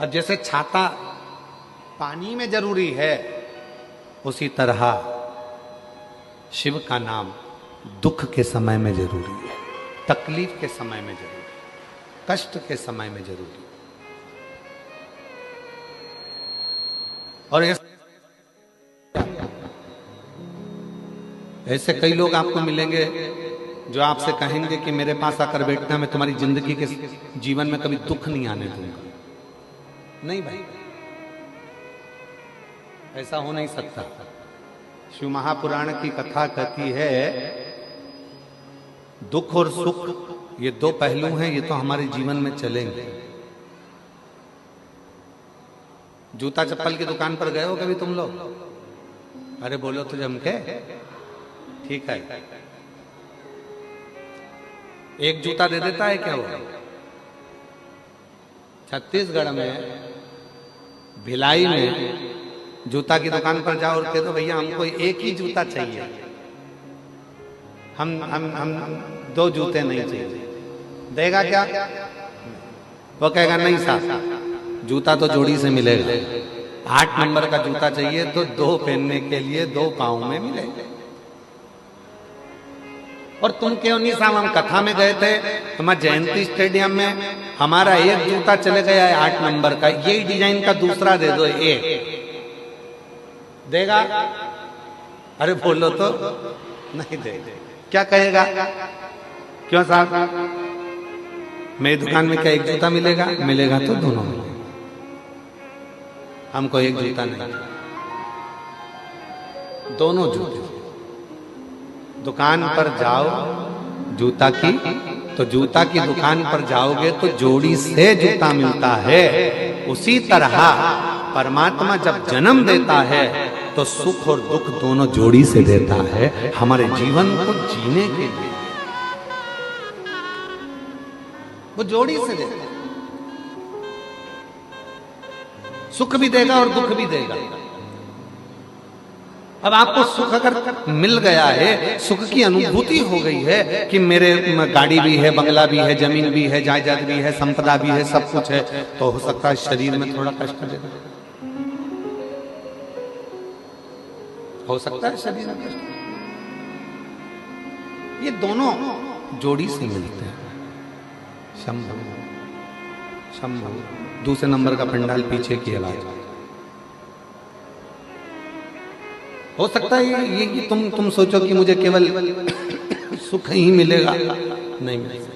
और जैसे छाता पानी में जरूरी है, उसी तरह शिव का नाम दुख के समय में जरूरी है, तकलीफ के समय में जरूरी है, कष्ट के समय में जरूरी है। और ऐसे कई लोग आपको मिलेंगे जो आपसे कहेंगे कि मेरे पास आकर बैठना, मैं तुम्हारी जिंदगी के जीवन में कभी दुख नहीं आने दूंगा। नहीं भाई, ऐसा हो नहीं सकता। शिव महापुराण की कथा कहती है दुख और सुख ये दो पहलू हैं, ये तो हमारे जीवन में चलेंगे। जूता चप्पल की दुकान पर गए हो कभी तुम लोग? अरे बोलो तो जम के, ठीक है। एक जूता दे देता है क्या वो? छत्तीसगढ़ में भिलाई में जूता की दुकान पर जाओ और कह दो भैया हमको एक ही जूता चाहिए, हम दो जूते नहीं चाहिए, देगा क्या? वो कहेगा नहीं साहब, जूता तो जोड़ी से मिलेगा। 8 नंबर का जूता चाहिए तो 2 पहनने के लिए 2 पाँव में मिलेगा। और तुम क्यों नहीं साहब, हम कथा में गए थे हमारे जयंती स्टेडियम में, हमारा एक जूता चले गया है 8 नंबर का, यही डिजाइन का दूसरा दे दो, एक देगा? अरे बोलो तो नहीं देगा। क्या कहेगा? क्यों साहब, मेरी दुकान में क्या एक जूता मिलेगा? मिलेगा तो दोनों मिलेगा, हमको एक जूता नहीं, दोनों जूते। दुकान पर जाओ जूता की, तो जूता की दुकान पर जाओगे तो जोड़ी से जूता मिलता है। उसी तरह परमात्मा जब जन्म देता है तो सुख और दुख दोनों जोड़ी से देता है, हमारे जीवन को जीने के लिए वो जोड़ी से देता है। सुख भी देगा और दुख भी देगा। अब आपको सुख अगर मिल गया है, सुख की अनुभूति हो गई है कि मेरे गाड़ी भी है, बंगला भी है, जमीन भी है, जायदाद भी है, संपदा भी है, सब कुछ है, तो हो सकता है शरीर में थोड़ा कष्ट देगा, हो सकता है शरीर में कष्ट। ये दोनों जोड़ी से मिलते हैं। शंभु शंभु, दूसरे नंबर का पंडाल पीछे की आवाज। हो सकता है ये तुम सोचो कि मुझे केवल सुख ही मिलेगा, नहीं मिलेगा।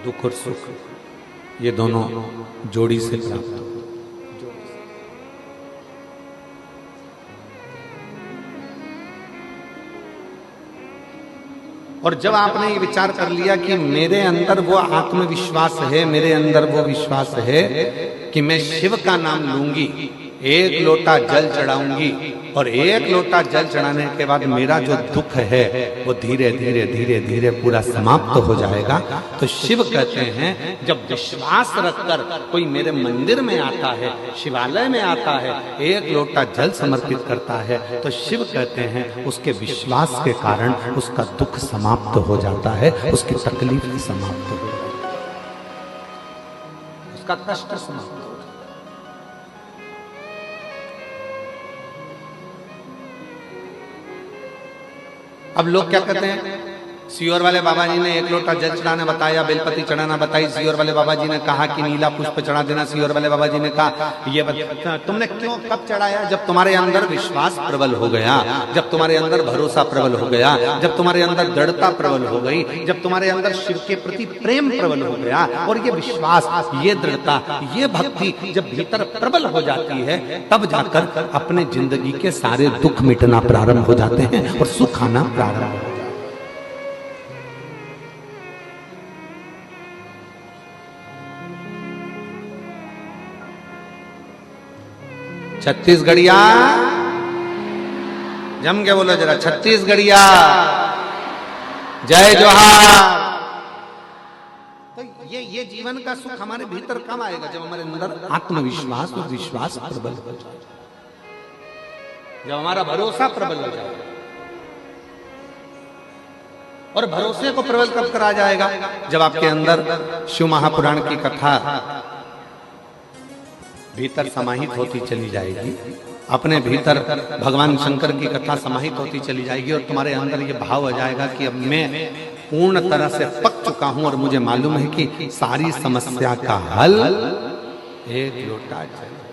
दुख और सुख ये दोनों जोड़ी से प्राप्त हो। और जब आपने ये विचार कर लिया कि मेरे अंदर वो आत्मविश्वास है, मेरे अंदर वो विश्वास है कि मैं शिव का नाम लूंगी, एक लोटा जल चढ़ाऊंगी, और एक लोटा जल चढ़ाने के बाद मेरा जो दुख है वो धीरे धीरे धीरे धीरे पूरा समाप्त हो जाएगा। तो शिव कहते हैं जब विश्वास रखकर कोई मेरे मंदिर में आता है, शिवालय में आता है, एक लोटा जल समर्पित करता है, तो शिव कहते हैं उसके विश्वास के कारण उसका दुख समाप्त हो जाता है, उसकी तकलीफ समाप्त हो जाती है, उसका कष्ट समाप्त हो। अब लोग क्या कहते हैं, सियोर वाले बाबा जी ने एक लोटा जल चढ़ाना बताया, बेलपति चढ़ाना बताई, सियोर वाले बाबा जी ने कहा कि नीला पुष्प चढ़ा देना, सियोर वाले बाबा जी ने कहा ये तुमने क्यों कब चढ़ाया? जब तुम्हारे अंदर विश्वास प्रबल हो गया, जब तुम्हारे अंदर भरोसा प्रबल हो गया, जब तुम्हारे अंदर दृढ़ता प्रबल हो गई, जब तुम्हारे अंदर शिव के प्रति प्रेम प्रबल हो गया, और ये विश्वास, ये दृढ़ता, ये भक्ति जब भीतर प्रबल हो जाती है, तब जाकर अपने जिंदगी के सारे दुख मिटना प्रारंभ हो जाते हैं और सुख आना प्रारंभ हो जाता है। छत्तीसगढ़िया जम के बोलो जरा, छत्तीसगढ़िया जय जोहार। तो ये जीवन का सुख हमारे भीतर कब आएगा? जब हमारे अंदर आत्मविश्वास और विश्वास प्रबल हो जाए, जब हमारा भरोसा प्रबल हो जाए। और भरोसे को प्रबल कब करा जाएगा? जब आपके अंदर शिव महापुराण की कथा भीतर समाहित होती चली जाएगी, अपने भीतर भगवान शंकर की कथा समाहित होती चली जाएगी और तुम्हारे अंदर ये भाव आ जाएगा कि अब मैं पूर्ण तरह से पक चुका हूं और मुझे मालूम है कि सारी समस्या का हल एक लोटा जल।